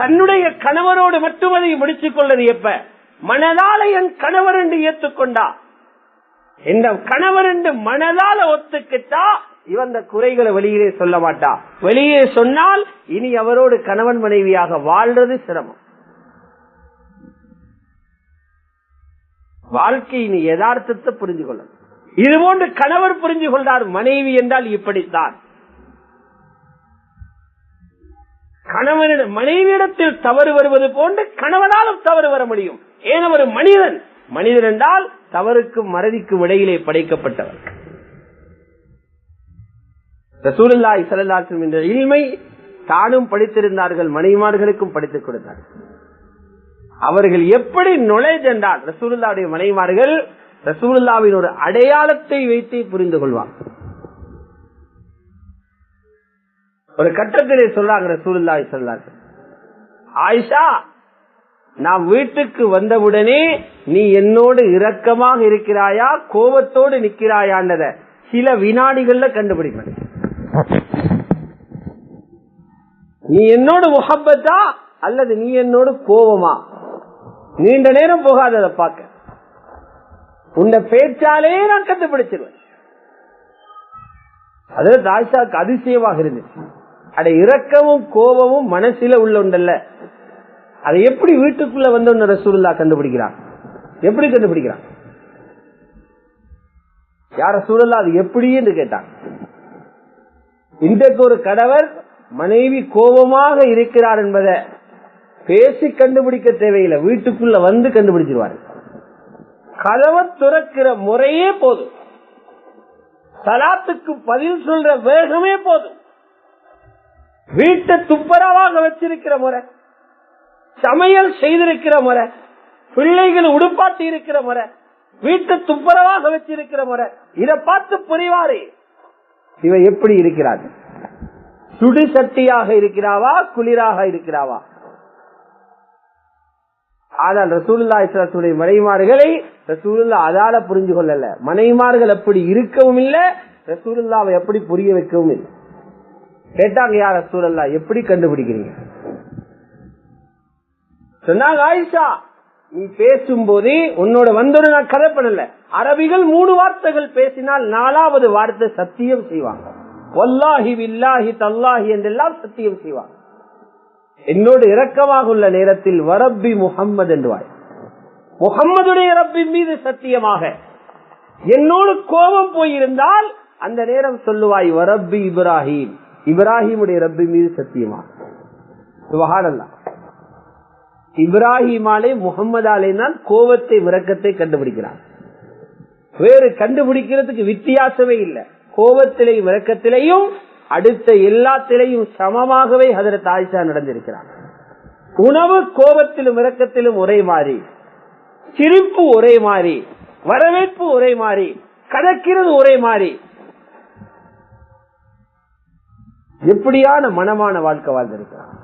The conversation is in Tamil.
தன்னுடைய கணவரோடு மட்டும் அதை முடிச்சுக் கொள்வது எப்ப? மனதால என் கணவர் என்று ஏற்றுக்கொண்டா, இந்த கணவர் என்று மனதால ஒத்துக்கிட்டா இவன் குறைகளை வெளியே சொல்ல மாட்டா. வெளியே சொன்னால் இனி அவரோடு கணவன் மனைவியாக வாழ்றது சிரமம். வாழ்க்கையின் யதார்த்தத்தை புரிஞ்சு கொள்ள இதுபோன்று கணவர் புரிஞ்சு கொண்டார். மனைவி என்றால் இப்படித்தான். கணவனிடம் மனைவியிடத்தில் தவறு வருவது போன்று கணவனாலும் தவறு வர முடியும். ஏன் ஒரு மனிதன், மனிதன் என்றால் தவறுக்கும் மறதிக்கும் இடையிலே படைக்கப்பட்டவர். ரசூலுல்லாஹி ஸல்லல்லாஹு அலைஹி வஸல்லம் என்ற இல்மை தானும் படித்திருந்தார்கள், மனைவிமார்களுக்கும் படித்துக் கொடுத்தார்கள். அவர்கள் எப்படி நுழைஜ் என்றால் ரசூலுல்லாஹ்வுடைய மனைவிமார்கள் ரசூலுல்லாஹ்வின் ஒரு அடையாளத்தை வைத்து புரிந்து கொள்வார். ஒரு கட்டத்திலே சொல்றாங்க ரசூலுல்லாஹி ஸல்லல்லாஹு அலைஹி வஸல்லம், ஆயிஷா, நான் வீட்டுக்கு வந்தவுடனே நீ என்னோடு இரக்கமாக இருக்கிறாயா கோபத்தோடு நிற்கிறாயான்றத சில வினாடிகள்ல கண்டுபிடிக்கணும். நீ என்னோடு முஹப்பத்தா அல்லது நீ என்னோடு கோபமா? நீண்ட நேரம் போகாத பார்க்க, உன்னை பேச்சாலே நான் கண்டுபிடிச்சிருவேன். அதாவது ஆயிஷாக்கு அதிசயமாக இருந்துச்சு. அட, இரக்கமும் கோபமும் மனசில உள்ள உண்டல்ல, அதை எப்படி வீட்டுக்குள்ள வந்து ரசூலுல்லாஹ் கண்டுபிடிக்கிறான்? எப்படி கண்டுபிடிக்கிறான்? யார் ரசூலுல்லாஹ் அது எப்படி என்று கேட்டான். இன்றைக்கு ஒரு கணவர் மனைவி கோபமாக இருக்கிறார் என்பதை பேசி கண்டுபிடிக்க தேவையில்லை, வீட்டுக்குள்ள வந்து கண்டுபிடிச்சிருவார். கதவை துறக்கிற முறையே போதும், சலாத்துக்கு பதில் சொல்ற வேகமே போதும், வீட்டை துப்புரவாக வச்சிருக்கிற முறை, சமையல் செய்திருக்கிற முறை, பிள்ளைகள் உடுப்பாட்டி இருக்கிற முறை, வீட்டை துப்புரவாக வச்சிருக்கிற முறை, இதை பார்த்து புரிவாரே இவ எப்படி இருக்கிறார், சுடு சட்டியாக இருக்கிறாவா குளிராக இருக்கிறாவா. ஆனால் ரசூலுல்லாஹி ஸல்லல்லாஹு அலைஹி வஸல்லம் மனைவிமார்களை ரசூலுல்லாஹ் அதால புரிஞ்சு கொள்ளல. மனைவிமார்கள் அப்படி இருக்கவும் இல்லை, ரசூலுல்லாஹ்வை எப்படி புரிய வைக்கவும் இல்லை. கேட்டாங்க, யார் ரசூலுல்லாஹ் எப்படி கண்டுபிடிக்கிறீங்க? சொன்னாங்க, ஆயிஷா, நீ பேசும்போது உன்னோட வந்தோடு நான் கதை பண்ணல. அரபிகள் 3 வார்த்தைகள் பேசினால் 4வது வார்த்தை சத்தியம் செய்வாங்க. வல்லாஹி பில்லாஹி தல்லாஹி என்றெல்லாம் சத்தியம் செய்வாங்க. என்னோடு இரக்கமாக உள்ள நேரத்தில் வரப்பி முஹம்மது என்றுவாய், முஹம்மதுடைய ரப்பின் மீது சத்தியமாக. என்னோடு கோபம் போயிருந்தால் அந்த நேரம் சொல்லுவாய் வரப்பி இப்ராஹிம், இப்ராஹிமுடைய ரப்பி மீது சத்தியமாக. சுப்ஹானல்லாஹ். இப்ராஹிமாலே முகம்மதாலே தான் கோபத்தை விரக்கத்தை கண்டுபிடிக்கிறார். வேறு கண்டுபிடிக்கிறதுக்கு வித்தியாசமே இல்லை. கோபத்திலேயும் விரக்கத்திலேயும் அடுத்த எல்லாத்திலையும் சமமாகவே ஹஜ்ரத் ஆயிஷா நடந்திருக்கிறார். உணவு கோபத்திலும் விரக்கத்திலும் ஒரே மாதிரி, சிரிப்பு ஒரே மாதிரி, வரவேற்பு ஒரே மாதிரி, கதக்கிறது ஒரே மாதிரி. எப்படியான மனமான வாழ்க்கை வாழ்ந்திருக்கிறார்.